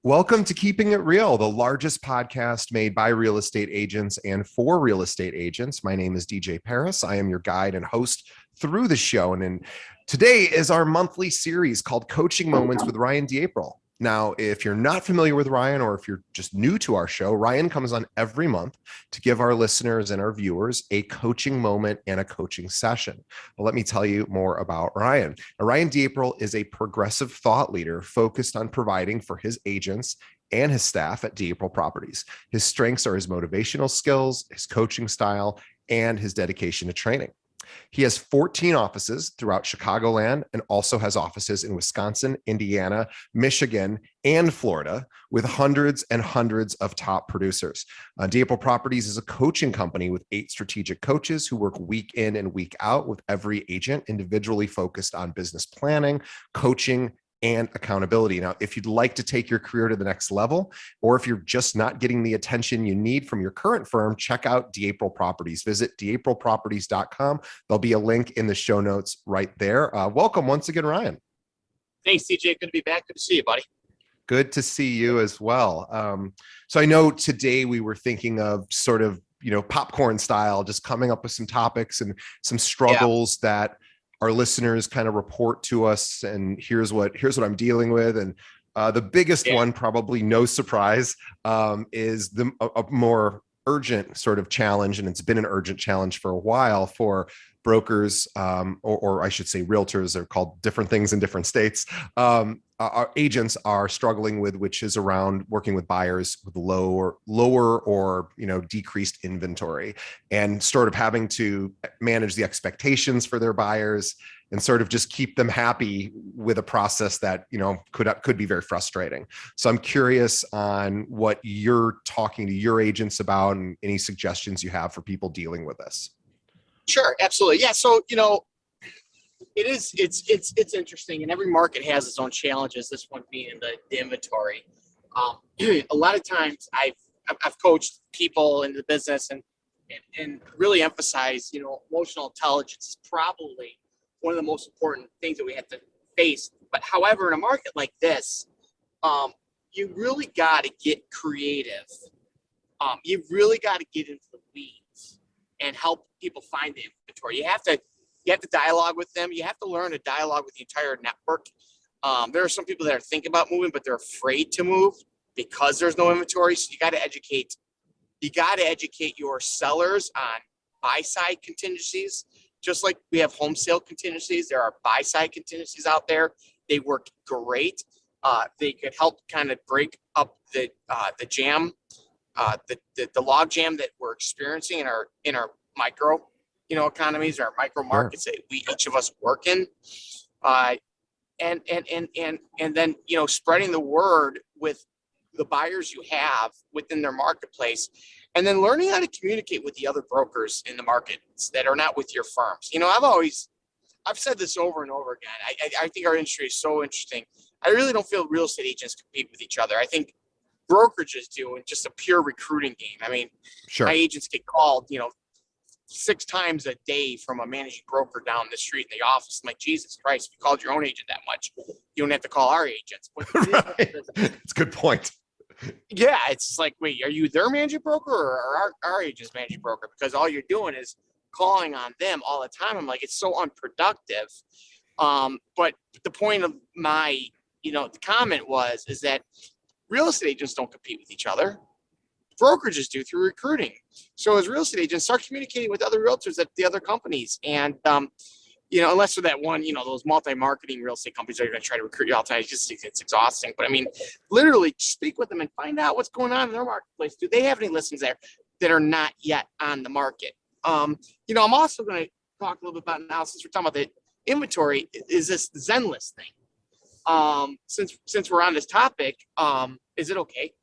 Welcome to Keeping It Real, the largest podcast made by real estate agents and for real estate agents. My name is DJ Paris. I am your guide and host through the show. And today is our monthly series called Coaching Moments with Ryan DeApril. Now, if you're not familiar with Ryan, or if you're just new to our show, Ryan comes on every month to give our listeners and our viewers a coaching moment and a coaching session. Well, let me tell you more about Ryan. Now, Ryan DeApril is a progressive thought leader focused on providing for his agents and his staff at DeApril Properties. His strengths are his motivational skills, his coaching style, and his dedication to training. He has 14 offices throughout Chicagoland and also has offices in Wisconsin, Indiana, Michigan, and Florida with hundreds and hundreds of top producers. DeApril Properties is a coaching company with 8 strategic coaches who work week in and week out with every agent, individually focused on business planning, coaching, and accountability. Now, if you'd like to take your career to the next level, or if you're just not getting the attention you need from your current firm, check out DeApril Properties. Visit deaprilproperties.com. There'll be a link in the show notes right there. Welcome once again, Ryan. Thanks, CJ. Good to be back. Good to see you, buddy. Good to see you as well. So I know today we were thinking of sort of, popcorn style, just coming up with some topics and some struggles that our listeners kind of report to us, and here's what I'm dealing with. And the biggest one, probably no surprise, is a more urgent sort of challenge, and it's been an urgent challenge for a while for brokers, or I should say realtors. They're called different things in different states. Our agents are struggling with, which is around working with buyers with lower or decreased inventory, and sort of having to manage the expectations for their buyers and sort of just keep them happy with a process that could be very frustrating. So I'm curious on what you're talking to your agents about and any suggestions you have for people dealing with this. Sure, absolutely. Yeah. So, it's interesting, and every market has its own challenges. This one being the inventory. A lot of times I've coached people in the business and really emphasize, emotional intelligence is probably one of the most important things that we have to face. But however, in a market like this, you really got to get creative. You really got to get into the weeds and help people find the inventory. You have to dialogue with them. You have to learn to dialogue with the entire network. There are some people that are thinking about moving, but they're afraid to move because there's no inventory. So you got to educate your sellers on buy-side contingencies. Just like we have home sale contingencies, there are buy-side contingencies out there. They work great. They could help kind of break up the jam, the log jam that we're experiencing in our micro, economies, or micro markets that we each of us work in, and then spreading the word with the buyers you have within their marketplace, and then learning how to communicate with the other brokers in the markets that are not with your firms. I've said this over and over again. I think our industry is so interesting. I really don't feel real estate agents compete with each other. I think brokerages do in just a pure recruiting game. I mean, my agents get called, 6 times a day from a managing broker down the street in the office. I'm like, Jesus Christ, if you called your own agent that much, you don't have to call our agents. Right. It's a good point. Yeah, it's like, wait, are you their managing broker or our agent's managing broker? Because all you're doing is calling on them all the time. I'm like, it's so unproductive. But the point of my, the comment is that real estate agents don't compete with each other. Brokerages do through recruiting. So as real estate agents, start communicating with other realtors at the other companies. And, unless they're that one, those multi-marketing real estate companies that are going to try to recruit you all the time, it's exhausting. But I mean, literally speak with them and find out what's going on in their marketplace. Do they have any listings there that are not yet on the market? I'm also going to talk a little bit about now, since we're talking about the inventory, is this Zenlist thing. Since we're on this topic, is it okay?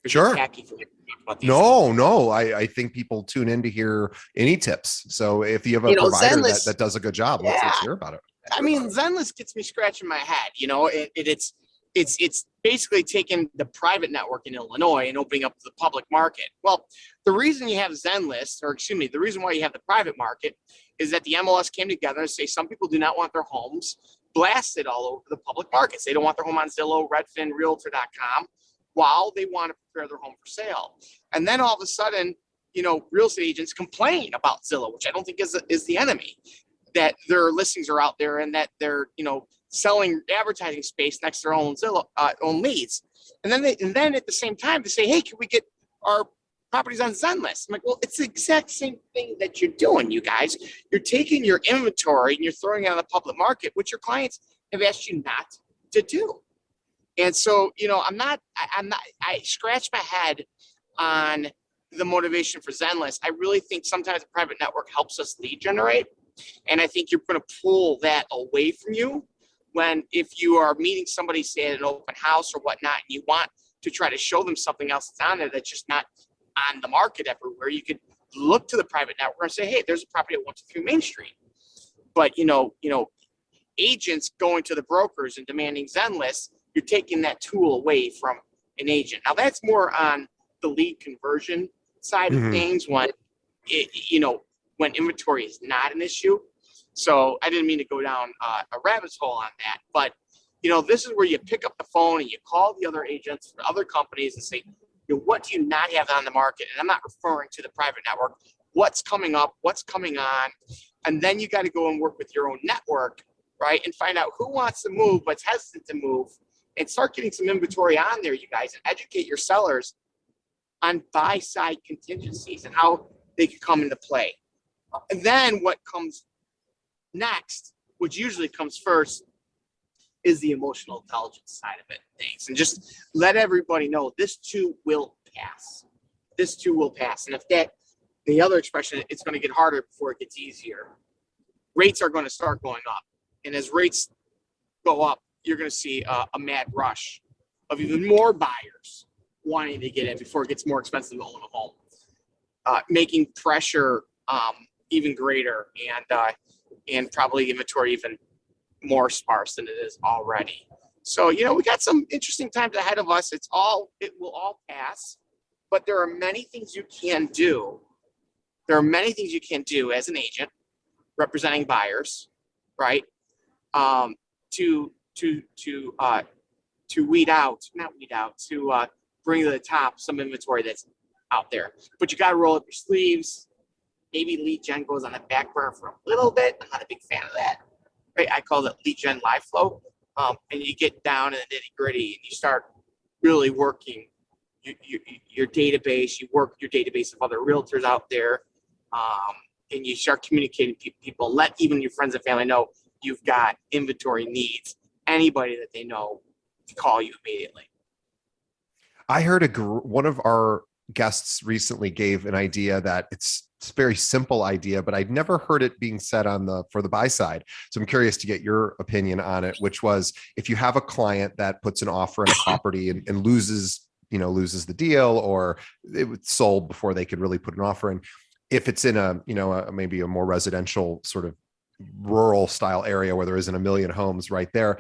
Sure. No. I think people tune in to hear any tips. So if you have a provider Zenlist, that does a good job, let's hear about it. I mean, Zenlist gets me scratching my head. It's basically taking the private network in Illinois and opening up the public market. Well, the reason you have Zenlist, the reason why you have the private market, is that the MLS came together and say some people do not want their homes blasted all over the public markets. They don't want their home on Zillow, Redfin, Realtor.com. while they want to prepare their home for sale. And then all of a sudden, real estate agents complain about Zillow, which I don't think is the enemy, that their listings are out there and that they're, selling advertising space next to their own Zillow, own leads. And then at the same time, they say, hey, can we get our properties on Zenlist? I'm like, well, it's the exact same thing that you're doing, you guys. You're taking your inventory and you're throwing it on the public market, which your clients have asked you not to do. And so, I scratch my head on the motivation for Zenlist. I really think sometimes a private network helps us lead generate. And I think you're going to pull that away from you if you are meeting somebody, say at an open house or whatnot, and you want to try to show them something else that's on there that's just not on the market everywhere. You could look to the private network and say, hey, there's a property at 123 Main Street. But, agents going to the brokers and demanding Zenlist, you're taking that tool away from an agent. Now that's more on the lead conversion side of things when inventory is not an issue. So I didn't mean to go down a rabbit hole on that, but this is where you pick up the phone and you call the other agents, the other companies, and say, what do you not have on the market? And I'm not referring to the private network. What's coming up? What's coming on? And then you got to go and work with your own network, right? And find out who wants to move, but's hesitant to move, and start getting some inventory on there, you guys, and educate your sellers on buy-side contingencies and how they can come into play. And then what comes next, which usually comes first, is the emotional intelligence side of it. Things, and just let everybody know this too will pass. This too will pass. And if the other expression, it's going to get harder before it gets easier. Rates are going to start going up, and as rates go up, you're going to see a mad rush of even more buyers wanting to get in before it gets more expensive to own a home, making pressure even greater, and probably inventory even more sparse than it is already. So, we got some interesting times ahead of us. It will all pass, but there are many things you can do. There are many things you can do as an agent representing buyers, right? To bring to the top some inventory that's out there. But you got to roll up your sleeves. Maybe lead gen goes on the back burner for a little bit. I'm not a big fan of that. Right? I call it lead gen live flow. And you get down in the nitty gritty and you start really working your database. You work your database of other realtors out there, and you start communicating to people. Let even your friends and family know you've got inventory needs. Anybody that they know to call you immediately. I heard one of our guests recently gave an idea that it's a very simple idea, but I'd never heard it being said for the buy side. So I'm curious to get your opinion on it, which was, if you have a client that puts an offer in a property and loses the deal, or it was sold before they could really put an offer in, if it's in maybe a more residential sort of rural style area where there isn't a million homes right there,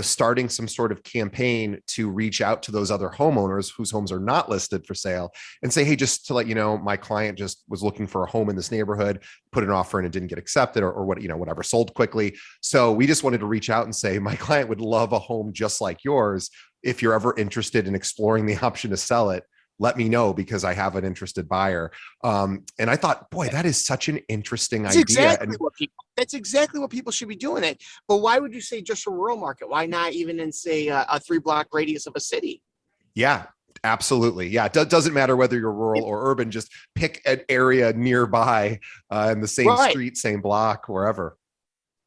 starting some sort of campaign to reach out to those other homeowners whose homes are not listed for sale and say, hey, just to let you know, my client just was looking for a home in this neighborhood, put an offer and it didn't get accepted, or whatever, sold quickly. So we just wanted to reach out and say, my client would love a home just like yours. If you're ever interested in exploring the option to sell it, let me know, because I have an interested buyer. And I thought, boy, that is such an interesting idea. That's exactly what people should be doing it. But why would you say just a rural market? Why not even in, say, a 3-block radius of a city? Yeah, absolutely. Yeah. It doesn't matter whether you're rural or urban, just pick an area nearby in the same street, same block, wherever.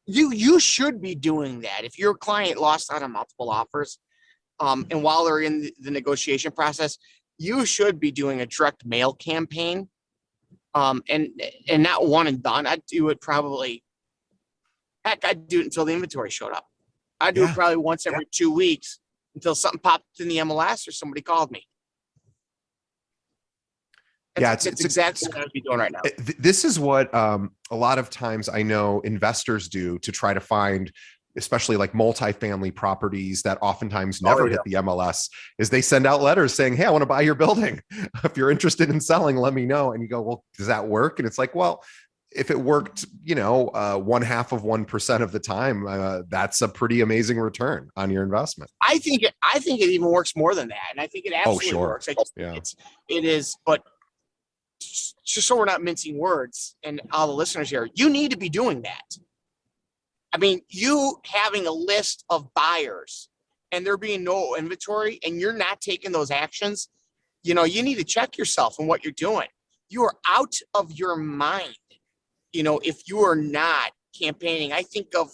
You should be doing that. If your client lost out on multiple offers, and while they're in the negotiation process, you should be doing a direct mail campaign, and not one and done. I'd do it I'd do it until the inventory showed up. I'd do it probably once every 2 weeks until something popped in the MLS or somebody called me. It's exactly what I'd be doing right now. This is what a lot of times I know investors do to try to find, especially like multifamily properties that oftentimes never hit the MLS, is they send out letters saying, hey, I want to buy your building. If you're interested in selling, let me know. And you go, well, does that work? And it's like, well, if it worked, 1/2 of 1% of the time, that's a pretty amazing return on your investment. I think it even works more than that, and I think it Oh, absolutely sure. works. I just think Yeah. it is, but just so we're not mincing words, and all the listeners here, you need to be doing that. I mean, you having a list of buyers and there being no inventory, and you're not taking those actions, you need to check yourself and what you're doing. You are out of your mind, if you are not campaigning. I think of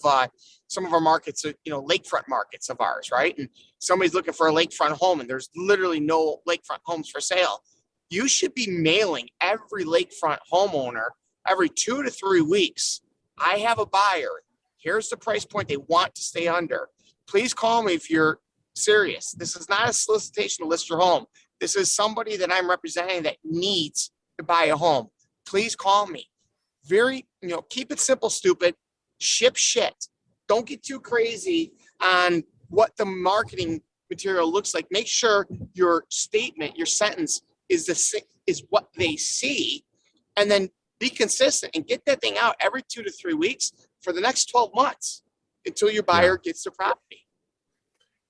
some of our markets, lakefront markets of ours, right? And somebody's looking for a lakefront home and there's literally no lakefront homes for sale. You should be mailing every lakefront homeowner every 2 to 3 weeks. I have a buyer. Here's the price point they want to stay under. Please call me if you're serious. This is not a solicitation to list your home. This is somebody that I'm representing that needs to buy a home. Please call me. Keep it simple, stupid. Ship shit. Don't get too crazy on what the marketing material looks like. Make sure your statement, your sentence is what they see, and then be consistent and get that thing out every 2 to 3 weeks for the next 12 months until your buyer gets the property.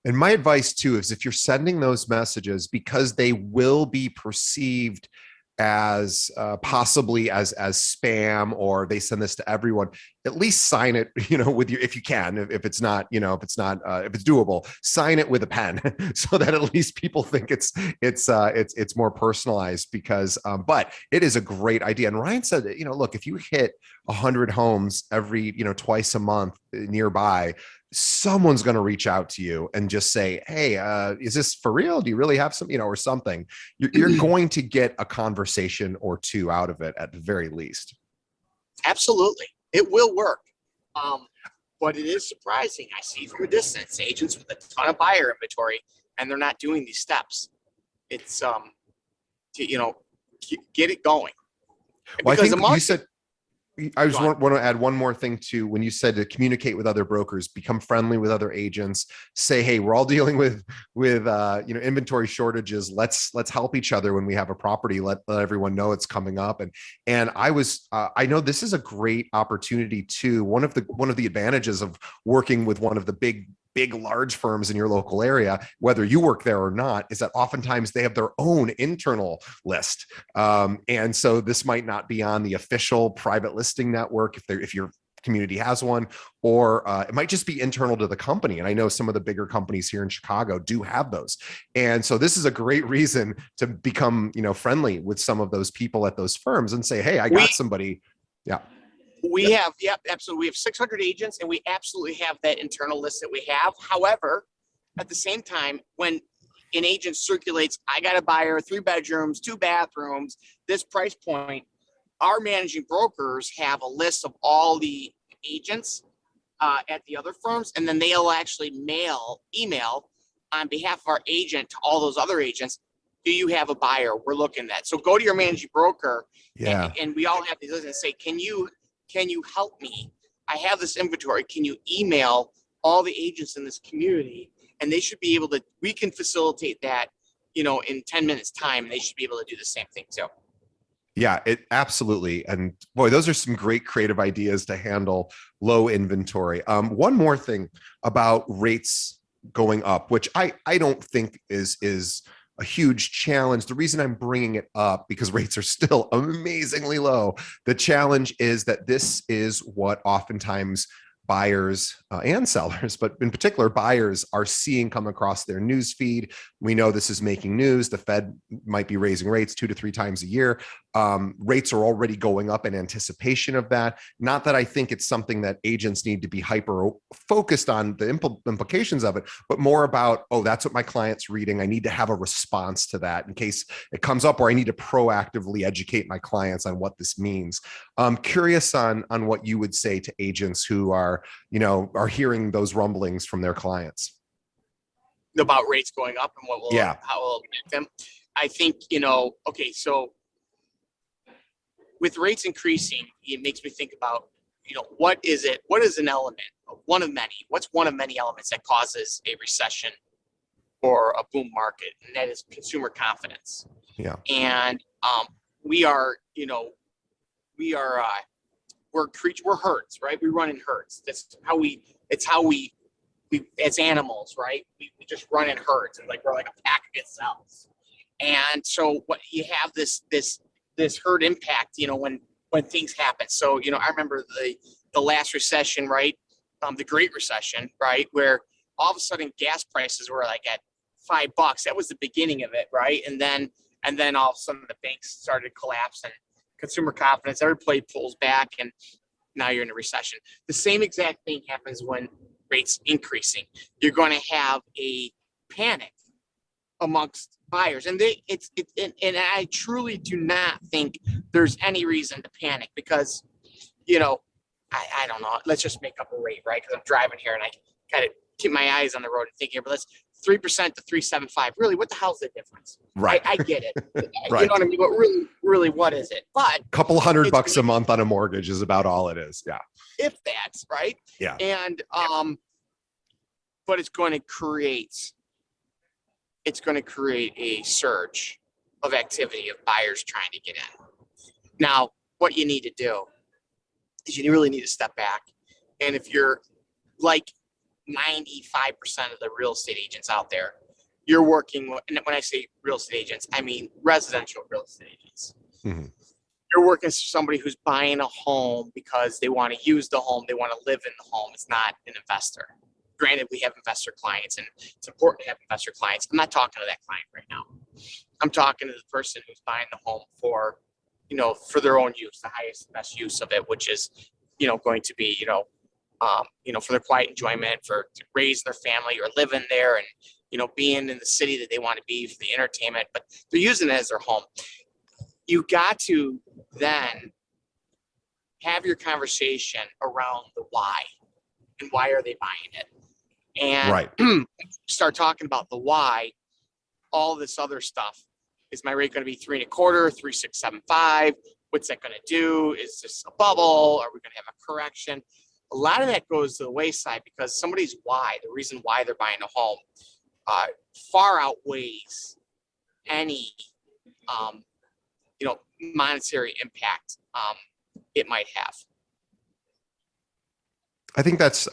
And my advice too is, if you're sending those messages, because they will be perceived as possibly as spam, or they send this to everyone, at least sign it, with your, if you can, if it's doable, sign it with a pen so that at least people think it's more personalized, because but it is a great idea. And Ryan said that, look, if you hit 100 homes every, twice a month nearby, someone's going to reach out to you and just say, hey, is this for real? Do you really have some, or something? You're going to get a conversation or two out of it at the very least. Absolutely. It will work. But it is surprising. I see from a distance agents with a ton of buyer inventory, and they're not doing these steps. It's, get it going. Well, I think you said, I just want to add one more thing to when you said to communicate with other brokers, become friendly with other agents, say, hey, we're all dealing with inventory shortages. Let's help each other when we have a property. Let everyone know it's coming up. And I know this is a great opportunity too. One of the advantages of working with one of the big large firms in your local area, whether you work there or not, is that oftentimes they have their own internal list. And so this might not be on the official private listing network if your community has one, or it might just be internal to the company. And I know some of the bigger companies here in Chicago do have those. And so this is a great reason to become, friendly with some of those people at those firms and say, hey, I got somebody. Yeah. We have, absolutely. We have 600 agents, and we absolutely have that internal list that we have. However, at the same time, when an agent circulates, I got a buyer, 3 bedrooms, 2 bathrooms, this price point, our managing brokers have a list of all the agents at the other firms, and then they'll actually email on behalf of our agent to all those other agents. Do you have a buyer? We're looking at. So go to your managing broker, and we all have these lists and say, can you help me? I have this inventory. Can you email all the agents in this community? And they should be able to, we can facilitate that, in 10 minutes time, and they should be able to do the same thing too. Yeah, it absolutely. And boy, those are some great creative ideas to handle low inventory. One more thing about rates going up, which I don't think is a huge challenge. The reason I'm bringing it up, because rates are still amazingly low. The challenge is that this is what oftentimes buyers and sellers, but in particular buyers, are seeing come across their news feed. We know this is making news. The Fed might be raising rates 2 to 3 times a year. Rates are already going up in anticipation of that. Not that I think it's something that agents need to be hyper focused on the implications of it, but more about, oh, that's what my client's reading. I need to have a response to that in case it comes up, or I need to proactively educate my clients on what this means. I'm curious on what you would say to agents who are hearing those rumblings from their clients About rates going up and how will it affect them. I think, okay, so with rates increasing, it makes me think about, what is an element, one of many, what's one of many elements that causes a recession or a boom market, and that is consumer confidence. Yeah. And we are we're herds, right? We run in herds. It's how we as animals, right? We just run in herds, and like we're like a pack of cells. And so what you have this herd impact, when things happen. So, I remember the last recession, right? The Great Recession, right? Where all of a sudden gas prices were like at $5. That was the beginning of it, right? And then all of a sudden the banks started collapsing, consumer confidence, everybody pulls back, and now you're in a recession. The same exact thing happens when rates increasing. You're going to have a panic amongst buyers, and and I truly do not think there's any reason to panic, because I don't know, let's just make up a rate, right? Because I'm driving here and I kind of keep my eyes on the road and thinking, but let's 3% to 3.75. Really, what the hell's the difference? Right. I get it. Right. You know what I mean? But really, what is it? But a couple $100 a month on a mortgage is about all it is. Yeah. If that's right. Yeah. And but it's going to create a surge of activity of buyers trying to get in. Now, what you need to do is you really need to step back. And if you're like 95% of the real estate agents out there, you're working with, and when I say real estate agents, I mean residential real estate agents. Mm-hmm. You're working with somebody who's buying a home because they want to use the home, they want to live in the home. It's not an investor. Granted, we have investor clients, and it's important to have investor clients. I'm not talking to that client right now. I'm talking to the person who's buying the home for their own use, the highest and best use of it, which is, going to be, for their quiet enjoyment, to raise their family or live in there, and, being in the city that they want to be for the entertainment, but they're using it as their home. You got to then have your conversation around the why, and why are they buying it? And right. Start talking about the why. All this other stuff. Is my rate going to be 3.25, 3.675? What's that going to do? Is this a bubble? Are we going to have a correction? A lot of that goes to the wayside, because somebody's why, the reason why they're buying a home, far outweighs any, monetary impact it might have. I think that's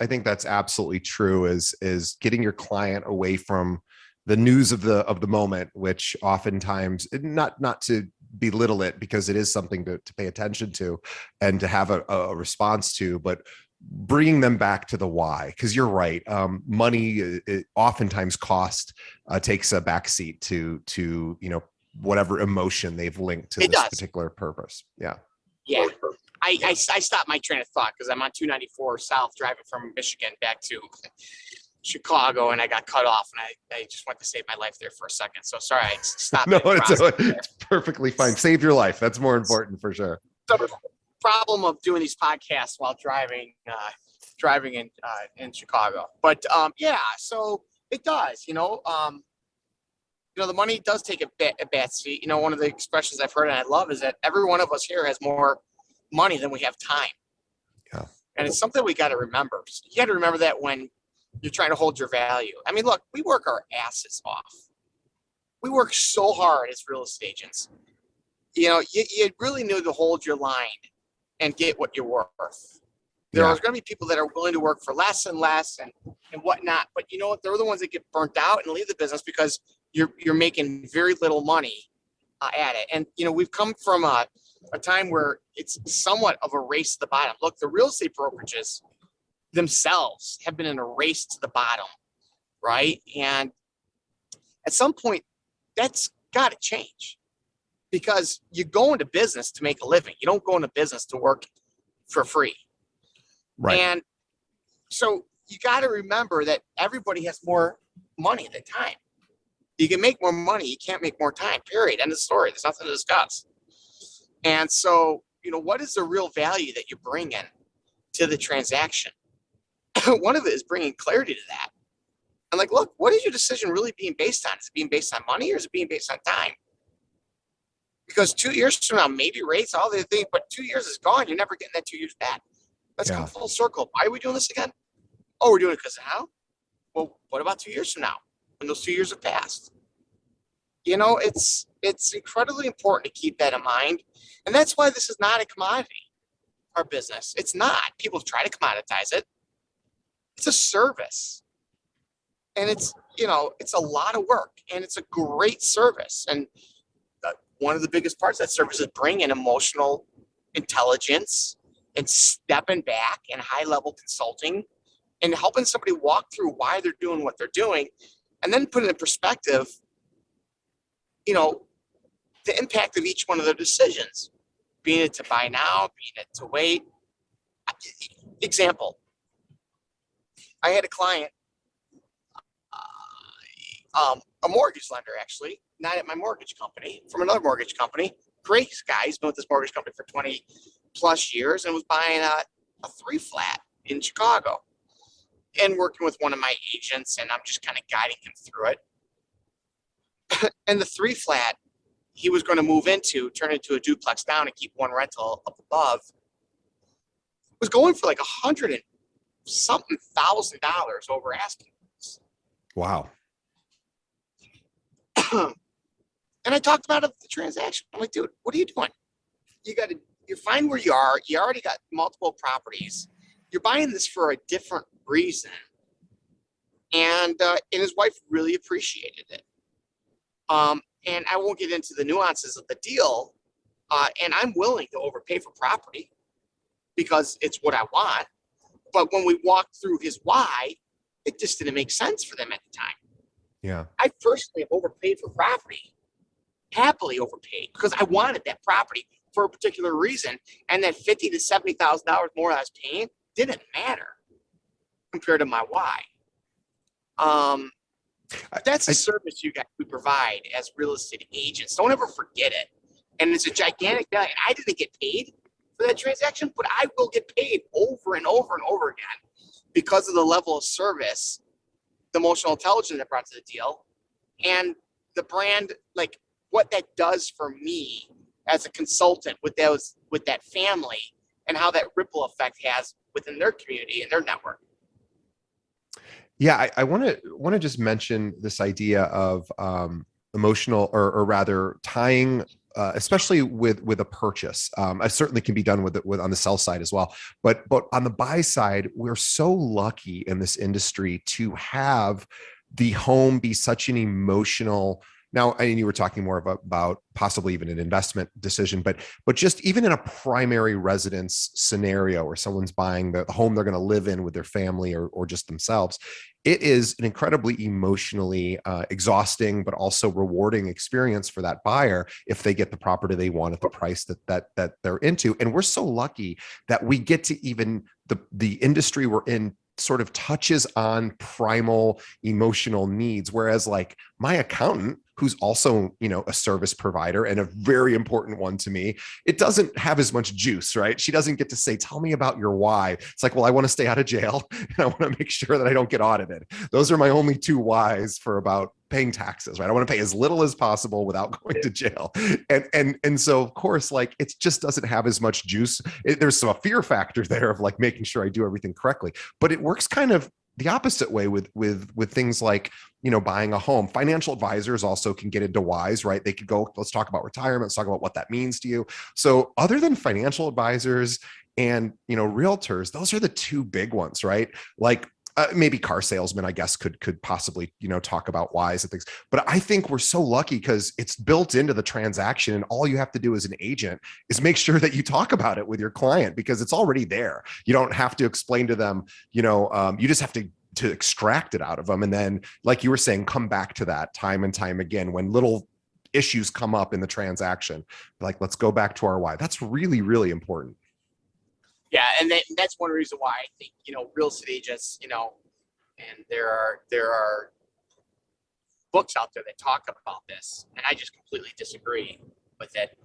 absolutely true, is getting your client away from the news of the moment, which oftentimes, not to belittle it, because it is something to pay attention to and to have a response to, but bringing them back to the why. Because you're right, money, oftentimes cost takes a backseat to whatever emotion they've linked to this particular purpose. Yeah. I stopped my train of thought because I'm on 294 South driving from Michigan back to Chicago, and I got cut off, and I just wanted to save my life there for a second. So sorry, I stopped. No, it's perfectly fine. Saved your life. That's more important for sure. So the problem of doing these podcasts while driving in Chicago, but so it does. The money does take a bad seat. One of the expressions I've heard and I love is that every one of us here has more money than we have time. Yeah. And it's something we got to remember. You got to remember that when you're trying to hold your value. I mean, look, we work our asses off. We work so hard as real estate agents. You really need to hold your line and get what you're worth. There are going to be people that are willing to work for less and less and whatnot. But you know what? They're the ones that get burnt out and leave the business because you're making very little money at it. And, we've come from a time where it's somewhat of a race to the bottom. Look, the real estate brokerages themselves have been in a race to the bottom, right? And at some point, that's got to change, because you go into business to make a living. You don't go into business to work for free. Right. And so you got to remember that everybody has more money than time. You can make more money. You can't make more time, period. End of story. There's nothing to discuss. And so, what is the real value that you're bringing to the transaction? One of it is bringing clarity to that. I'm like, look, what is your decision really being based on? Is it being based on money, or is it being based on time? Because 2 years from now, maybe rates, all the things, but 2 years is gone. You're never getting that 2 years back. Let's come full circle. Why are we doing this again? Oh, we're doing it because of how? Well, what about 2 years from now, when those 2 years have passed? It's incredibly important to keep that in mind. And that's why this is not a commodity. our business. It's not. People try to commoditize it. It's a service. And it's, it's a lot of work, and it's a great service. And one of the biggest parts of that service is bringing emotional intelligence and stepping back and high level consulting and helping somebody walk through why they're doing what they're doing, and then put it in perspective, the impact of each one of their decisions, being it to buy now, being it to wait. Example, I had a client, a mortgage lender, actually, not at my mortgage company, from another mortgage company. Great guy. He's been with this mortgage company for 20 plus years and was buying a 3-flat in Chicago, and working with one of my agents, and I'm just kind of guiding him through it. And the 3-flat he was going to move into, turn into a duplex down and keep one rental up above, was going for like $100 and something thousand over asking. Wow. And I talked about it at the transaction. I'm like, dude, what are you doing? You find where you are. You already got multiple properties. You're buying this for a different reason. And his wife really appreciated it. And I won't get into the nuances of the deal. And I'm willing to overpay for property because it's what I want. But when we walked through his why, it just didn't make sense for them at the time. Yeah. I personally overpaid for property, happily overpaid, because I wanted that property for a particular reason. And that $50,000 to $70,000 more I was paying didn't matter compared to my why. That's the service we provide as real estate agents. Don't ever forget it. And it's a gigantic value. I didn't get paid for that transaction, but I will get paid over and over and over again because of the level of service, the emotional intelligence that brought to the deal, and the brand, like what that does for me as a consultant with that family, and how that ripple effect has within their community and their network. Yeah, I want to just mention this idea of emotional, or rather tying, especially with a purchase. It certainly can be done with on the sell side as well, but on the buy side, we're so lucky in this industry to have the home be such an emotional. Now, I mean, you were talking more about possibly even an investment decision, but just even in a primary residence scenario where someone's buying the home they're going to live in with their family or just themselves, it is an incredibly emotionally exhausting, but also rewarding experience for that buyer if they get the property they want at the price that they're into. And we're so lucky that we get to even the industry we're in sort of touches on primal emotional needs. Whereas like my accountant, who's also, a service provider and a very important one to me, it doesn't have as much juice, right? She doesn't get to say, tell me about your why. It's like, well, I want to stay out of jail and I want to make sure that I don't get audited. Those are my only two whys for about paying taxes, right? I want to pay as little as possible without going to jail. And so of course, like it just doesn't have as much juice. There's some fear factor there of like making sure I do everything correctly, but it works kind of the opposite way with things like, buying a home. Financial advisors also can get into whys, right? They could go, let's talk about retirement. Let's talk about what that means to you. So other than financial advisors and, realtors, those are the two big ones, right? Like, maybe car salesmen, I guess, could possibly, talk about whys and things. But I think we're so lucky because it's built into the transaction, and all you have to do as an agent is make sure that you talk about it with your client because it's already there. You don't have to explain to them, you just have to extract it out of them. And then, like you were saying, come back to that time and time again when little issues come up in the transaction. Like, let's go back to our why. That's really, really important. Yeah, and that's one reason why I think real estate agents, and there are books out there that talk about this, and I just completely disagree with it.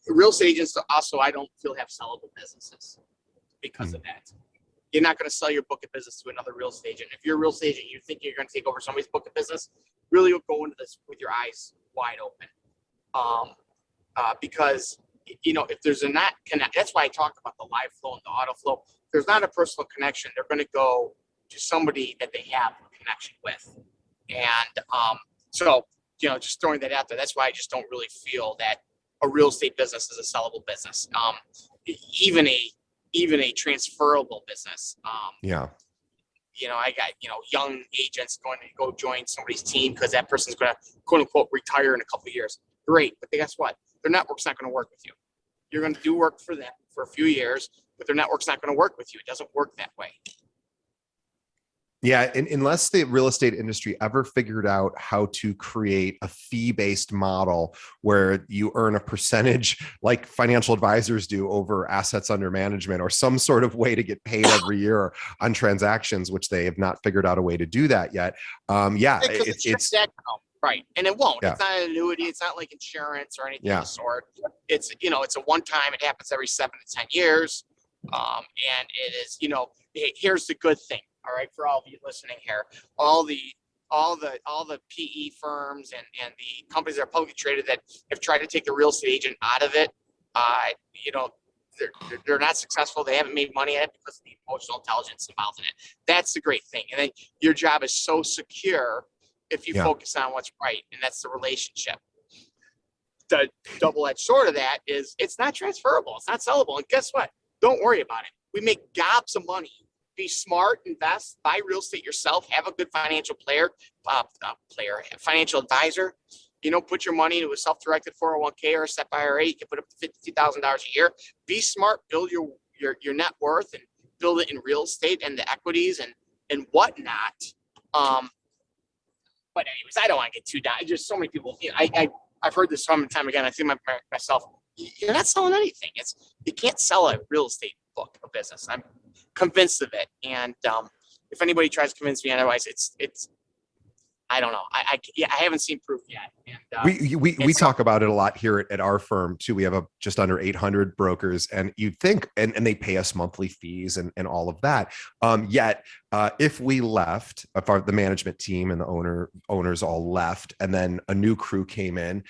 Real estate agents also, I don't feel, have sellable businesses because of that. You're not going to sell your book of business to another real estate agent. If you're a real estate agent, you think you're going to take over somebody's book of business, really go into this with your eyes wide open, because if there's a not connect, that's why I talked about the live flow and the auto flow. If there's not a personal connection, they're going to go to somebody that they have a connection with. And so, just throwing that out there, that's why I just don't really feel that a real estate business is a sellable business. Even a even a transferable business. Yeah. I got, young agents going to go join somebody's team because that person's going to, quote unquote, retire in a couple of years. Great. But guess what? Their network's not going to work with you. You're going to do work for them for a few years, but their network's not going to work with you. It doesn't work that way. Yeah, and unless the real estate industry ever figured out how to create a fee-based model where you earn a percentage like financial advisors do over assets under management, or some sort of way to get paid every year on transactions, which they have not figured out a way to do that yet. It's right, and it won't. Yeah. It's not an annuity. It's not like insurance or anything Yeah. of the sort. It's it's a one time. It happens every 7 to 10 years, and it is here's the good thing. All right, for all of you listening here, all the PE firms and the companies that are publicly traded that have tried to take the real estate agent out of it, they're not successful. They haven't made money at it because of the emotional intelligence involved in it. That's the great thing. And then your job is so secure if you focus on what's right, and that's the relationship. The double-edged sword of that is it's not transferable. It's not sellable. And guess what? Don't worry about it. We make gobs of money. Be smart, invest, buy real estate yourself, have a good financial financial advisor. Put your money into a self-directed 401k or a SEP IRA. You can put up to $52,000 a year. Be smart, build your net worth and build it in real estate and the equities and whatnot. But anyways, I don't want to get too down. Just so many people. I've heard this time and time again. I think myself, you're not selling anything. You can't sell a real estate book or business. I'm convinced of it. And if anybody tries to convince me otherwise, it's I don't know. I haven't seen proof yet. And we talk about it a lot here at our firm too. We have just under 800 brokers, and you'd think, and they pay us monthly fees and all of that. Yet if we left, if the management team and the owners all left, and then a new crew came in,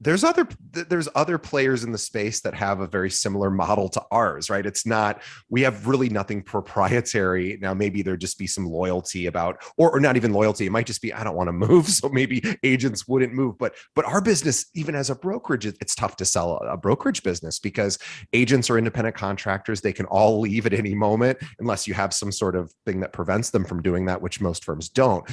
there's other players in the space that have a very similar model to ours, right? It's not, we have really nothing proprietary. Now, maybe there'd just be some loyalty about, or not even loyalty. It might just be, I don't want to move. So maybe agents wouldn't move, but our business, even as a brokerage, it's tough to sell a brokerage business because agents are independent contractors. They can all leave at any moment unless you have some sort of thing that prevents them from doing that, which most firms don't.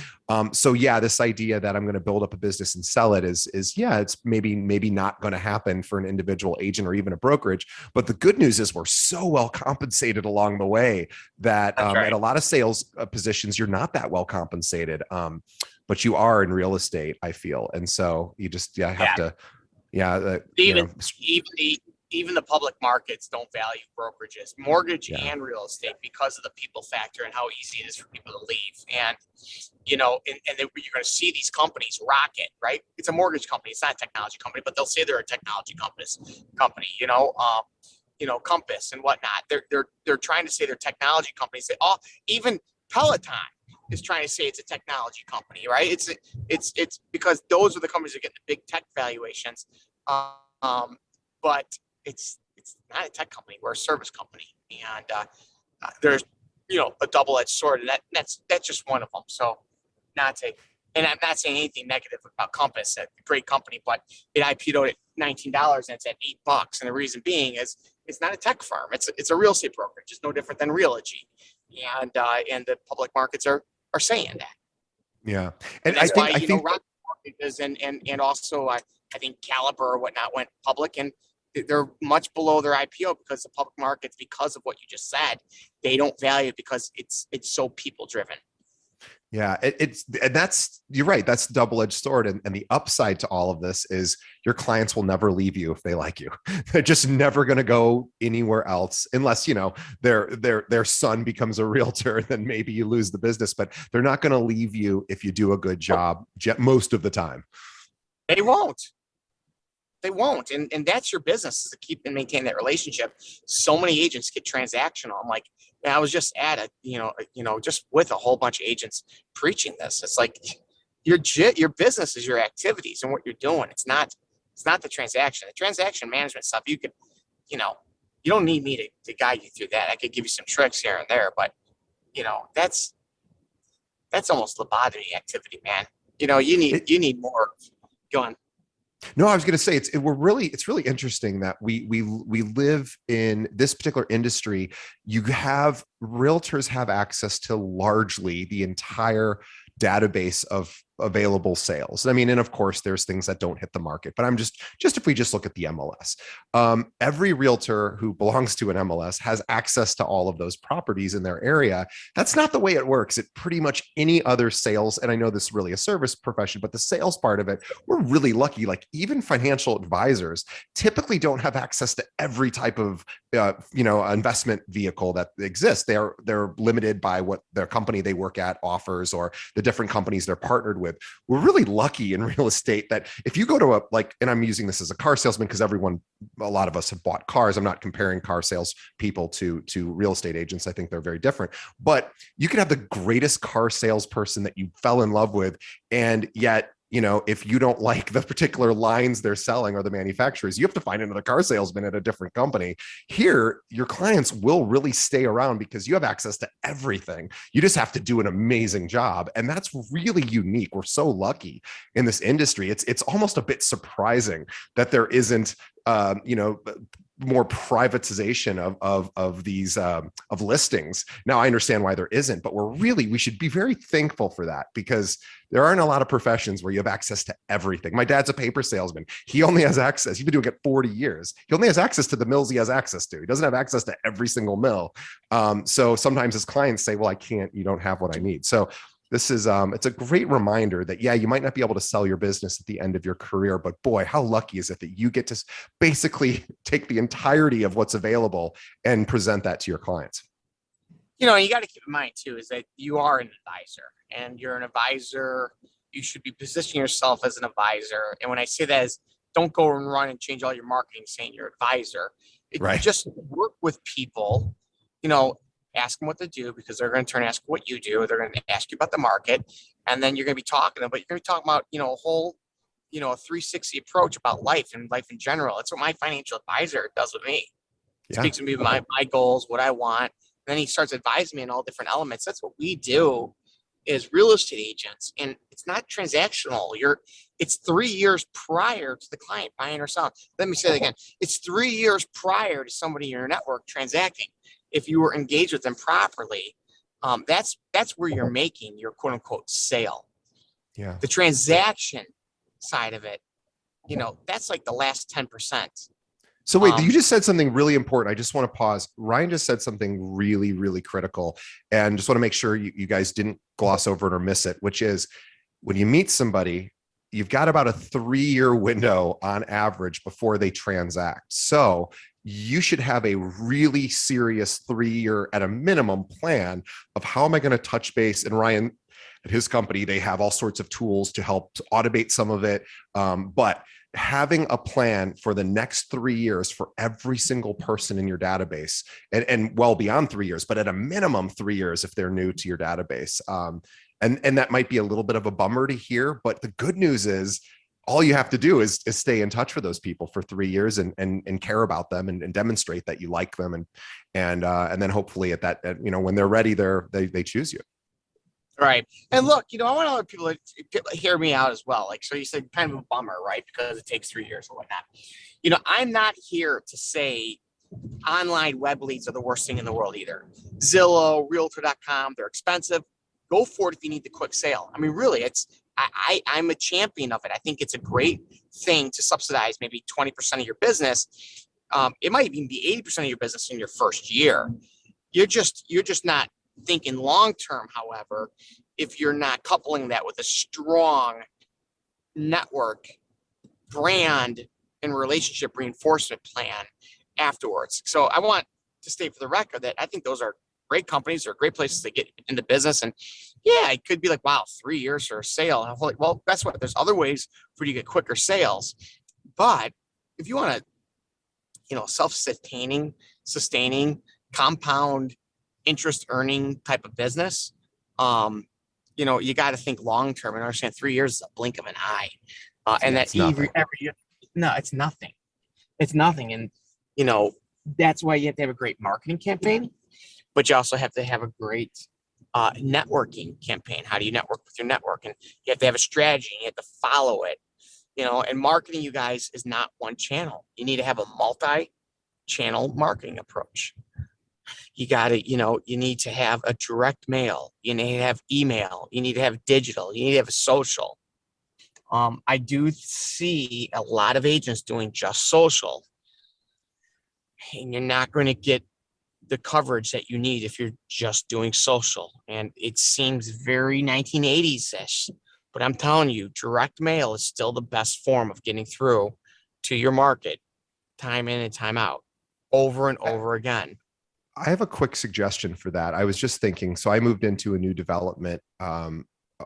So yeah, this idea that I'm going to build up a business and sell it is it's maybe not going to happen for an individual agent or even a brokerage. But the good news is we're so well compensated along the way that at a lot of sales positions, you're not that well compensated. But you are in real estate, I feel. And so you just have to, even the public markets don't value brokerages, mortgage and real estate, because of the people factor and how easy it is for people to leave. And, and then you're going to see these companies rocket, right? It's a mortgage company. It's not a technology company, but they'll say they're a technology company, Compass and whatnot. They're trying to say they're technology companies. Even Peloton is trying to say it's a technology company, right? It's because those are the companies that get the big tech valuations. But it's not a tech company. We're a service company, and there's a double-edged sword, and that's just one of them. So and I'm not saying anything negative about Compass, a great company, but it IPO'd at $19 and it's at $8. And the reason being is it's not a tech firm. It's a real estate brokerage. It's no different than Realogy, and the public markets are saying that. Yeah, and that's why Rocket Mortgages and also I think Caliber or whatnot went public, and they're much below their IPO because the public markets, because of what you just said, they don't value it because it's so people driven. Yeah, you're right. That's the double-edged sword. And the upside to all of this is your clients will never leave you if they like you. They're just never going to go anywhere else unless, their son becomes a realtor, then maybe you lose the business, but they're not going to leave you if you do a good job most of the time. They won't. And that's your business, is to keep and maintain that relationship. So many agents get transactional. I'm like, I was just at just with a whole bunch of agents preaching this. It's like your business is your activities and what you're doing. It's not the transaction. The transaction management stuff, you could, you don't need me to guide you through that. I could give you some tricks here and there, but that's almost lobotomy activity, man. You need more. Go on. No, I was going to say it's really interesting that we live in this particular industry. You have realtors have access to largely the entire database of available sales. I mean, and of course, there's things that don't hit the market. But I'm just if we just look at the MLS, every realtor who belongs to an MLS has access to all of those properties in their area. That's not the way it works at pretty much any other sales. And I know this is really a service profession, but the sales part of it, we're really lucky. Like even financial advisors typically don't have access to every type of investment vehicle that exists. They're limited by what their company they work at offers or the different companies they're partnered with. We're really lucky in real estate that if you go to and I'm using this as a car salesman because a lot of us have bought cars. I'm not comparing car sales people to real estate agents. I think they're very different, but you can have the greatest car salesperson that you fell in love with, and yet, if you don't like the particular lines they're selling or the manufacturers, you have to find another car salesman at a different company. Here, your clients will really stay around because you have access to everything. You just have to do an amazing job. And that's really unique. We're so lucky in this industry. It's almost a bit surprising that there isn't, more privatization of these of listings. Now I understand why there isn't, but we should be very thankful for that because there aren't a lot of professions where you have access to everything. My dad's a paper salesman. He only has access. He's been doing it 40 years. He only has access to the mills he has access to. He doesn't have access to every single mill. So sometimes his clients say, well, I can't, you don't have what I need. So this is it's a great reminder that, yeah, you might not be able to sell your business at the end of your career, but boy, how lucky is it that you get to basically take the entirety of what's available and present that to your clients. You got to keep in mind too, is that you are an advisor and you're an advisor. You should be positioning yourself as an advisor. And when I say that is don't go and run and change all your marketing saying you're an advisor. Right. Just work with people, ask them what to do because they're going to turn and ask what you do. They're going to ask you about the market, and then you're going to be talking to them, but you're going to be talking about, a whole, a 360 approach about life and life in general. That's what my financial advisor does with me. Yeah. Speaks to me about my goals, what I want. And then he starts advising me in all different elements. That's what we do as real estate agents. And it's not transactional. It's 3 years prior to the client buying or selling. Let me say that again. It's 3 years prior to somebody in your network transacting. If you were engaged with them properly, that's where you're making your quote unquote sale. Yeah. The transaction side of it, that's like the last 10%. So wait, you just said something really important. I just want to pause. Ryan just said something really, really critical, and just want to make sure you guys didn't gloss over it or miss it, which is when you meet somebody, you've got about a 3-year window on average before they transact. So you should have a really serious 3-year at a minimum plan of how am I going to touch base. And Ryan, at his company, they have all sorts of tools to help automate some of it. But having a plan for the next 3 years for every single person in your database and well beyond 3 years, but at a minimum 3 years if they're new to your database. And that might be a little bit of a bummer to hear, but the good news is all you have to do is stay in touch with those people for 3 years and care about them and demonstrate that you like them. And then hopefully when they're ready, they choose you. Right. And look, I want other people to hear me out as well. Like, so you said kind of a bummer, right? Because it takes 3 years or whatnot. I'm not here to say online web leads are the worst thing in the world either. Zillow, realtor.com, they're expensive. Go for it if you need the quick sale. I mean, really, I'm a champion of it. I think it's a great thing to subsidize maybe 20% of your business. It might even be 80% of your business in your first year. You're just not thinking long-term, however, if you're not coupling that with a strong network, brand, and relationship reinforcement plan afterwards. So I want to state for the record that I think those are great companies. They're great places to get into business. And yeah, it could be like, wow, 3 years for a sale. And I'm like, well, guess what? There's other ways for you to get quicker sales. But if you want to, self-sustaining, compound interest earning type of business, you got to think long-term and understand 3 years is a blink of an eye. And that every year, no, it's nothing. It's nothing. And, that's why you have to have a great marketing campaign, but you also have to have a great networking campaign. How do you network with your network? And you have to have a strategy and you have to follow it. And marketing, you guys, is not one channel. You need to have a multi-channel marketing approach. You got to, you need to have a direct mail. You need to have email. You need to have digital. You need to have social. I do see a lot of agents doing just social, and you're not going to get the coverage that you need if you're just doing social. And it seems very 1980s-ish, but I'm telling you, direct mail is still the best form of getting through to your market, time in and time out, over and over again. I have a quick suggestion for that. I was just thinking, so I moved into a new development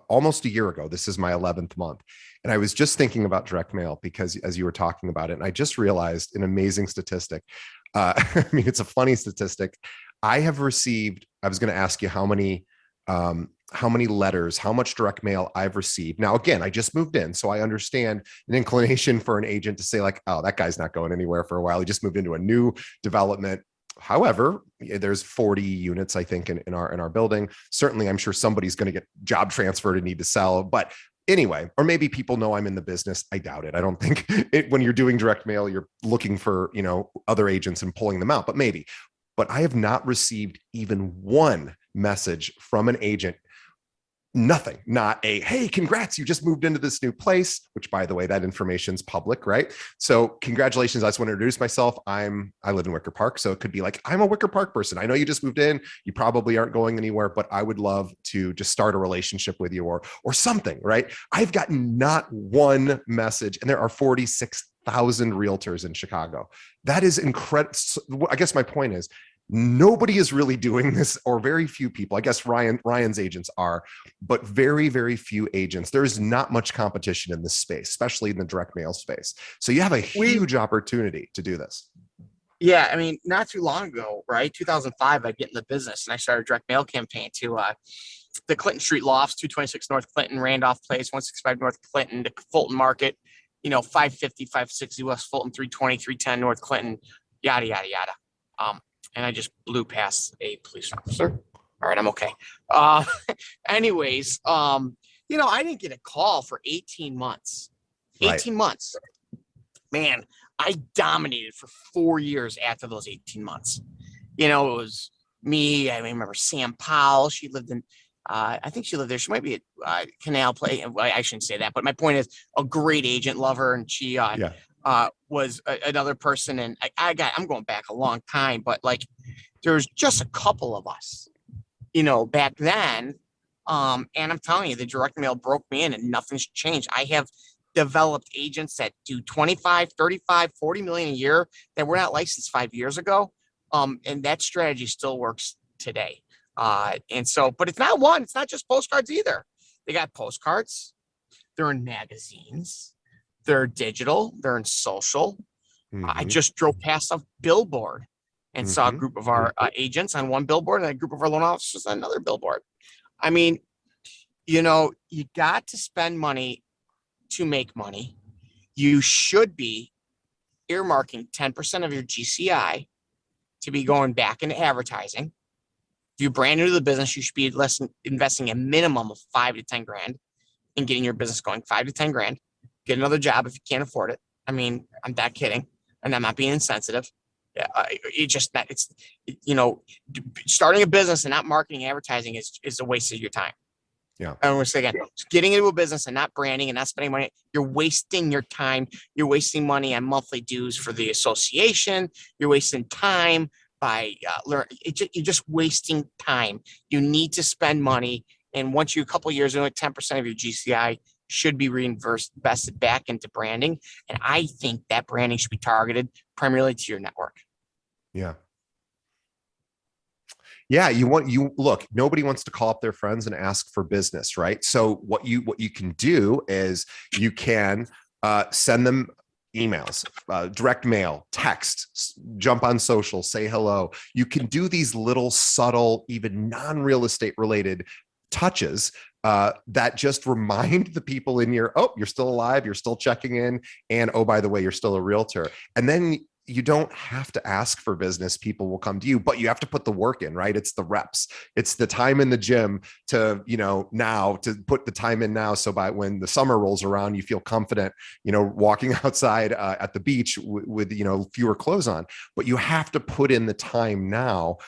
almost a year ago. This is my 11th month. And I was just thinking about direct mail because as you were talking about it, and I just realized an amazing statistic. I mean, it's a funny statistic. I was going to ask you how many letters, how much direct mail I've received. Now, again, I just moved in, so I understand an inclination for an agent to say like, oh, that guy's not going anywhere for a while. He just moved into a new development. However, there's 40 units, I think, in our building. Certainly, I'm sure somebody's going to get job transferred and need to sell. But anyway, or maybe people know I'm in the business. I doubt it. I don't think when you're doing direct mail, you're looking for, other agents and pulling them out, but maybe. But I have not received even one message from an agent. Nothing, not a, hey, congrats, you just moved into this new place, which by the way, that information's public, right? So congratulations. I just want to introduce myself. I live in Wicker Park. So it could be like, I'm a Wicker Park person. I know you just moved in. You probably aren't going anywhere, but I would love to just start a relationship with you or something, right? I've gotten not one message, and there are 46,000 realtors in Chicago. That is incredible. I guess my point is, nobody is really doing this, or very few people. I guess Ryan's agents are, but very, very few agents. There's not much competition in this space, especially in the direct mail space. So you have a huge opportunity to do this. Yeah, I mean, not too long ago, right? 2005, I get in the business and I started a direct mail campaign to the Clinton Street Lofts, 226 North Clinton, Randolph Place, 165 North Clinton, the Fulton Market, 550, 560 West Fulton, 320, 310 North Clinton, yada, yada, yada. And I just blew past a police officer. All right, I'm okay. Anyways, I didn't get a call for 18 months. 18 months. Man, I dominated for 4 years after those 18 months. It was me. I remember Sam Powell. She lived in, I think she lived there. She might be at Canal Play. I shouldn't say that, but my point is, a great agent, love her, and she was another person. And I'm going back a long time, but like there's just a couple of us, back then. And I'm telling you, the direct mail broke me in and nothing's changed. I have developed agents that do 25, 35, 40 million a year that were not licensed 5 years ago. And that strategy still works today. But it's not just postcards either. They got postcards. They're in magazines. They're digital. They're in social. Mm-hmm. I just drove past a billboard and saw a group of our agents on one billboard and a group of our loan officers on another billboard. I mean, you got to spend money to make money. You should be earmarking 10% of your GCI to be going back into advertising. If you're brand new to the business, you should be investing a minimum of 5 to 10 grand in getting your business going. 5 to 10 grand. Get another job if you can't afford it. I mean, I'm not kidding, and I'm not being insensitive. Yeah, starting a business and not marketing, advertising is a waste of your time. Yeah. I want to say again, getting into a business and not branding and not spending money, you're wasting your time. You're wasting money on monthly dues for the association. You're wasting time by you're just wasting time. You need to spend money, and once you're a couple of years into it, 10% of your GCI should be invested back into branding. And I think that branding should be targeted primarily to your network. Yeah. Yeah. Look, nobody wants to call up their friends and ask for business, right? So what you can do is you can send them emails, direct mail, text, jump on social, say hello. You can do these little subtle, even non-real estate related touches that just remind the people in you're still alive, you're still checking in, and oh, by the way, you're still a realtor. And then you don't have to ask for business. People will come to you, but you have to put the work in, right? It's the reps. It's the time in the gym to, now to put the time in now. So by when the summer rolls around, you feel confident, walking outside at the beach with, fewer clothes on, but you have to put in the time now.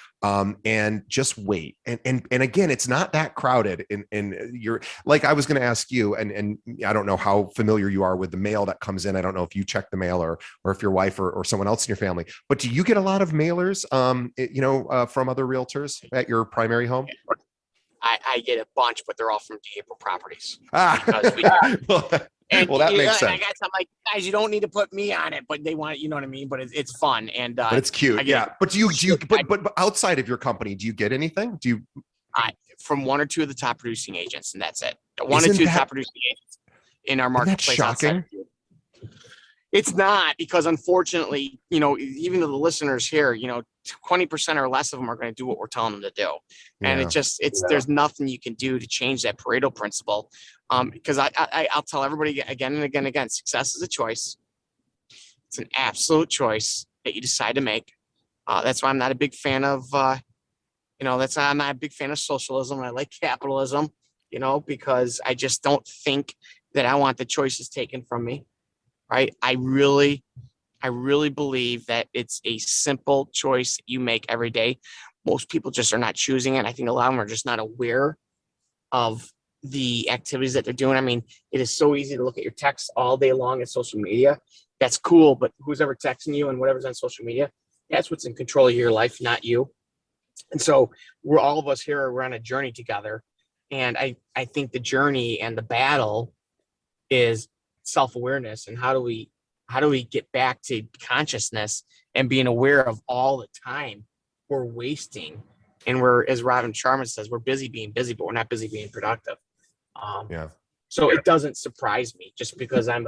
And just wait. And again, it's not that crowded. And you're like, I was going to ask you, and I don't know how familiar you are with the mail that comes in. I don't know if you check the mail or if your wife or someone else in your family, but do you get a lot of mailers, from other realtors at your primary home? I get a bunch, but they're all from April properties Because we well, and that makes sense. I guess I'm like, guys, you don't need to put me on it, but they want it, you know what I mean? But it's fun and but it's cute. Yeah. But but outside of your company, do you get anything? Do you from one or two of the top producing agents, and that's it. One or two top producing agents in our marketplace. Shocking. It's not, because unfortunately, even though the listeners here, 20% or less of them are going to do what we're telling them to do. And there's nothing you can do to change that Pareto principle. Because I'll tell everybody again and again and again, success is a choice. It's an absolute choice that you decide to make. That's why I'm not a big fan of, that's why I'm not a big fan of socialism. I like capitalism, because I just don't think that I want the choices taken from me. Right. I really believe that it's a simple choice you make every day. Most people just are not choosing it. I think a lot of them are just not aware of the activities that they're doing. I mean, it is so easy to look at your texts all day long in social media. That's cool. But who's ever texting you and whatever's on social media, that's what's in control of your life, not you. And so we're all of us here. We're on a journey together. And I think the journey and the battle is self-awareness, and how do we get back to consciousness and being aware of all the time we're wasting. And we're, as Robin Sharma says, we're busy being busy, but we're not busy being productive. So it doesn't surprise me, just because I'm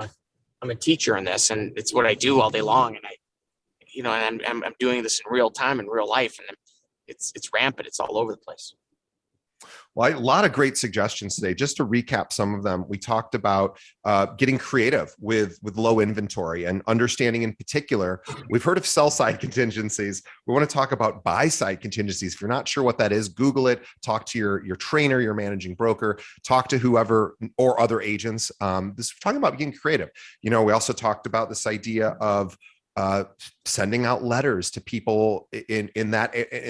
a teacher in this, and it's what I do all day long, and I'm doing this in real time, in real life, and it's rampant. It's all over the place. Well, a lot of great suggestions today. Just to recap some of them, we talked about getting creative with low inventory and understanding, in particular, we've heard of sell side contingencies. We want to talk about buy side contingencies. If you're not sure what that is, Google it, talk to your trainer, your managing broker, talk to whoever or other agents. This talking about getting creative. We also talked about this idea of sending out letters to people in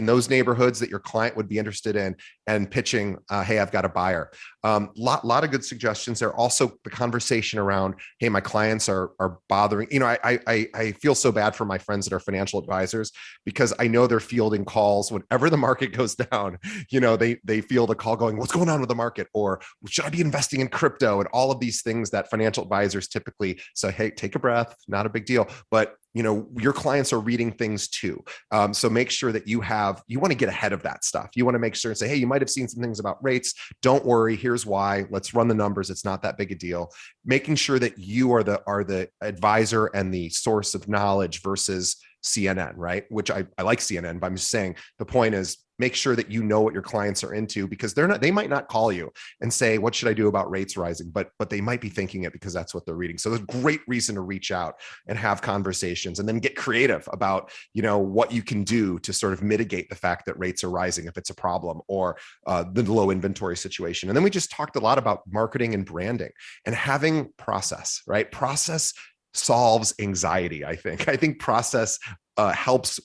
those neighborhoods that your client would be interested in, and pitching, hey, I've got a buyer. Lot of good suggestions there. Also, the conversation around, hey, my clients are bothering. I feel so bad for my friends that are financial advisors, because I know they're fielding calls whenever the market goes down. They field a call going, what's going on with the market? Or should I be investing in crypto? And all of these things that financial advisors typically say, hey, take a breath, not a big deal. But your clients are reading things too. So make sure that you want to get ahead of that stuff. You want to make sure and say, hey, you might have seen some things about rates. Don't worry. Here's why. Let's run the numbers. It's not that big a deal. Making sure that you are the advisor and the source of knowledge versus CNN, right? Which I like CNN, but I'm just saying the point is, make sure that you know what your clients are into, because they might not call you and say, what should I do about rates rising? But they might be thinking it because that's what they're reading. So there's a great reason to reach out and have conversations, and then get creative about, what you can do to sort of mitigate the fact that rates are rising if it's a problem, or the low inventory situation. And then we just talked a lot about marketing and branding and having process, right? Process solves anxiety. I think process helps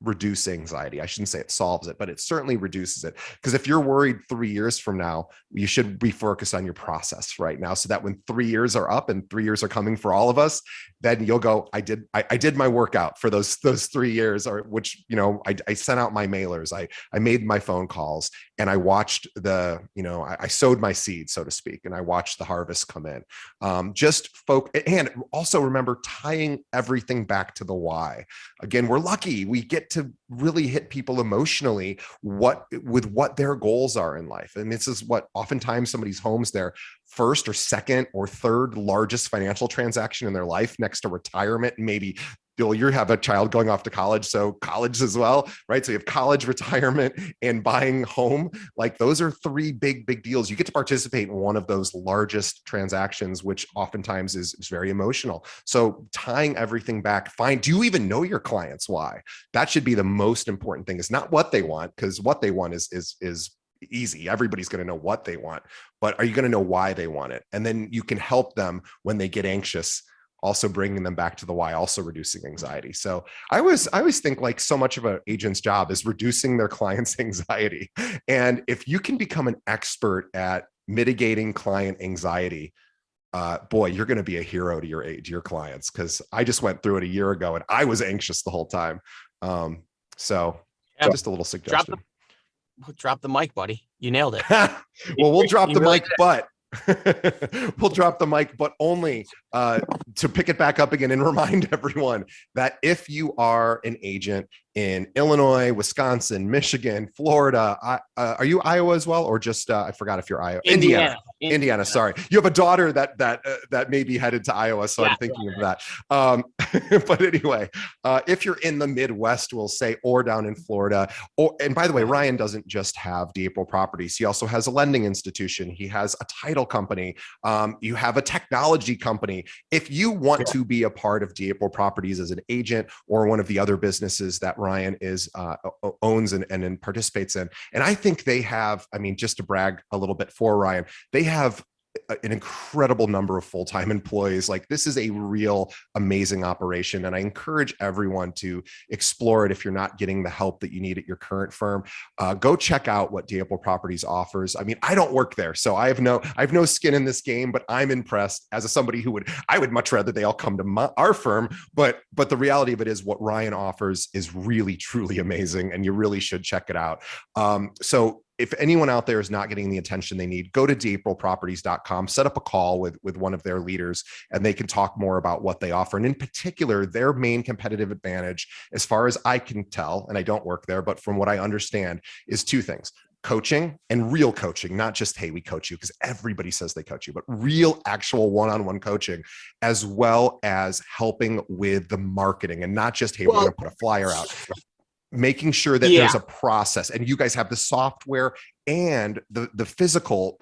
reduce anxiety. I shouldn't say it solves it, but it certainly reduces it. Because if you're worried 3 years from now, you should refocus on your process right now, so that when 3 years are up and 3 years are coming for all of us, then you'll go, I did my workout for those 3 years, or which, I sent out my mailers, I made my phone calls, and I watched I sowed my seed, so to speak, and I watched the harvest come in. And also remember tying everything back to the why. Again, we're lucky. We get to really hit people emotionally with what their goals are in life. And this is what oftentimes somebody's home's their first or second or third largest financial transaction in their life, next to retirement and maybe you have a child going off to college, so college as well, right? So you have college, retirement, and buying home. Like those are three big deals. You get to participate in one of those largest transactions, which oftentimes is very emotional. So tying everything back, do you even know your clients why? That should be the most important thing. Is not what they want, because what they want is easy. Everybody's going to know what they want, but are you going to know why they want it? And then you can help them when they get anxious, also bringing them back to the why, also reducing anxiety. So I always think like so much of an agent's job is reducing their clients' anxiety. And if you can become an expert at mitigating client anxiety, boy, you're going to be a hero to your clients. Cause I just went through it a year ago and I was anxious the whole time. So just a little suggestion. Drop the mic, buddy. You nailed it. Well, we'll drop the mic, but we'll drop the mic, but only to pick it back up again and remind everyone that if you are an agent in Illinois, Wisconsin, Michigan, Florida, are you Iowa as well, or just I forgot if you're Iowa? Indiana. Sorry, you have a daughter that may be headed to Iowa, so I'm thinking of that. But anyway, if you're in the Midwest, we'll say, or down in Florida, and by the way, Ryan doesn't just have DApro Properties. He also has a lending institution. He has a title company. You have a technology company. If you want to be a part of DApro Properties as an agent or one of the other businesses that Ryan owns and participates in, and I think they have, I mean, just to brag a little bit for Ryan, they have an incredible number of full-time employees. Like this is a real amazing operation. And I encourage everyone to explore it. If you're not getting the help that you need at your current firm, go check out what DApro Properties offers. I mean, I don't work there, so I have no skin in this game, but I'm impressed as somebody who I would much rather they all come to our firm. But the reality of it is what Ryan offers is really, truly amazing. And you really should check it out. So if anyone out there is not getting the attention they need, go to daproproperties.com, set up a call with one of their leaders, and they can talk more about what they offer. And in particular, their main competitive advantage, as far as I can tell, and I don't work there, but from what I understand, is two things: coaching and real coaching, not just, hey, we coach you, because everybody says they coach you, but real actual one-on-one coaching, as well as helping with the marketing and not just, hey, we're going to put a flyer out. Making sure that there's a process, and you guys have the software and the physical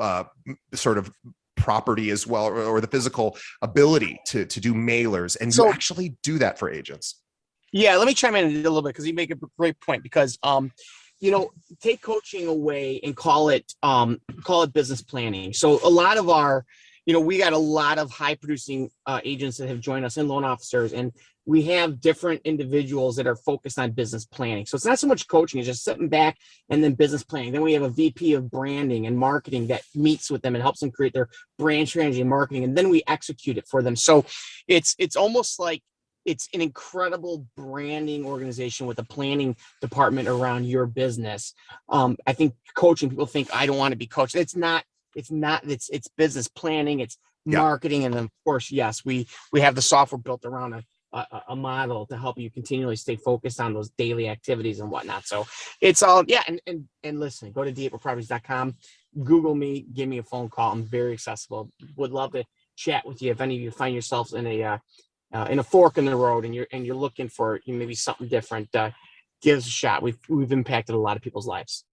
sort of property as well, or the physical ability to do mailers, and you actually do that for agents. Yeah, let me chime in a little bit because you make a great point. Because take coaching away and call it business planning. So a lot of our, we got a lot of high producing agents that have joined us, and loan officers, and we have different individuals that are focused on business planning. So it's not so much coaching, it's just sitting back and then business planning. Then we have a VP of branding and marketing that meets with them and helps them create their brand strategy and marketing. And then we execute it for them. So it's almost like it's an incredible branding organization with a planning department around your business. I think coaching, people think I don't want to be coached. It's business planning, it's marketing. And then of course, yes, we have the software built around a model to help you continually stay focused on those daily activities and whatnot. So it's all, and listen, go to daproproperties.com, Google me, give me a phone call. I'm very accessible. Would love to chat with you. If any of you find yourselves in a fork in the road and you're looking for maybe something different, give us a shot. We've impacted a lot of people's lives.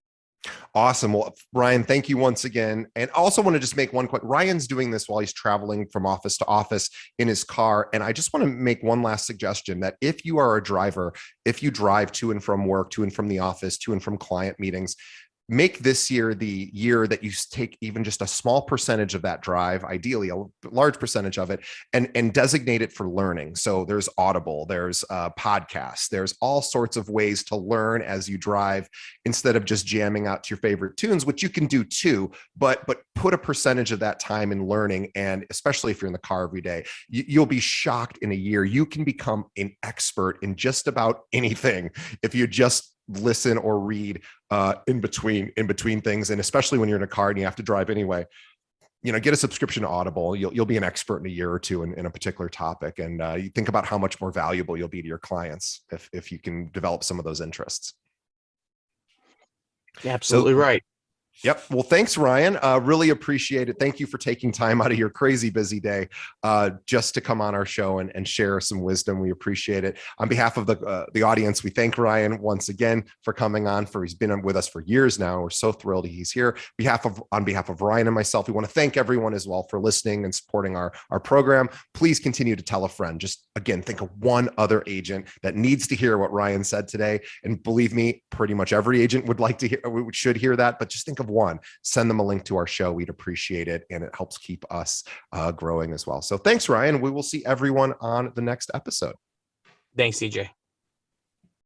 Awesome. Well, Ryan, thank you once again. And also want to just make one quick, Ryan's doing this while he's traveling from office to office in his car. And I just want to make one last suggestion that if you are a driver, if you drive to and from work, to and from the office, to and from client meetings, make this year the year that you take even just a small percentage of that drive, ideally a large percentage of it, and designate it for learning. So there's Audible, there's podcasts, there's all sorts of ways to learn as you drive, instead of just jamming out to your favorite tunes, which you can do too, but put a percentage of that time in learning. And especially if you're in the car every day, you'll be shocked in a year. You can become an expert in just about anything if you just listen or read in between things. And especially when you're in a car and you have to drive anyway, get a subscription to Audible. You'll be an expert in a year or two in a particular topic. And you think about how much more valuable you'll be to your clients if you can develop some of those interests. Absolutely right. Yep. Well, thanks, Ryan. Really appreciate it. Thank you for taking time out of your crazy busy day just to come on our show and share some wisdom. We appreciate it. On behalf of the audience, we thank Ryan once again for coming on. He's been with us for years now. We're so thrilled he's here. On behalf of Ryan and myself, we want to thank everyone as well for listening and supporting our program. Please continue to tell a friend. Just again, think of one other agent that needs to hear what Ryan said today. And believe me, pretty much every agent would like to hear, should hear that. But just think of one, send them a link to our show. We'd appreciate it. And it helps keep us growing as well. So thanks, Ryan. We will see everyone on the next episode. Thanks, CJ.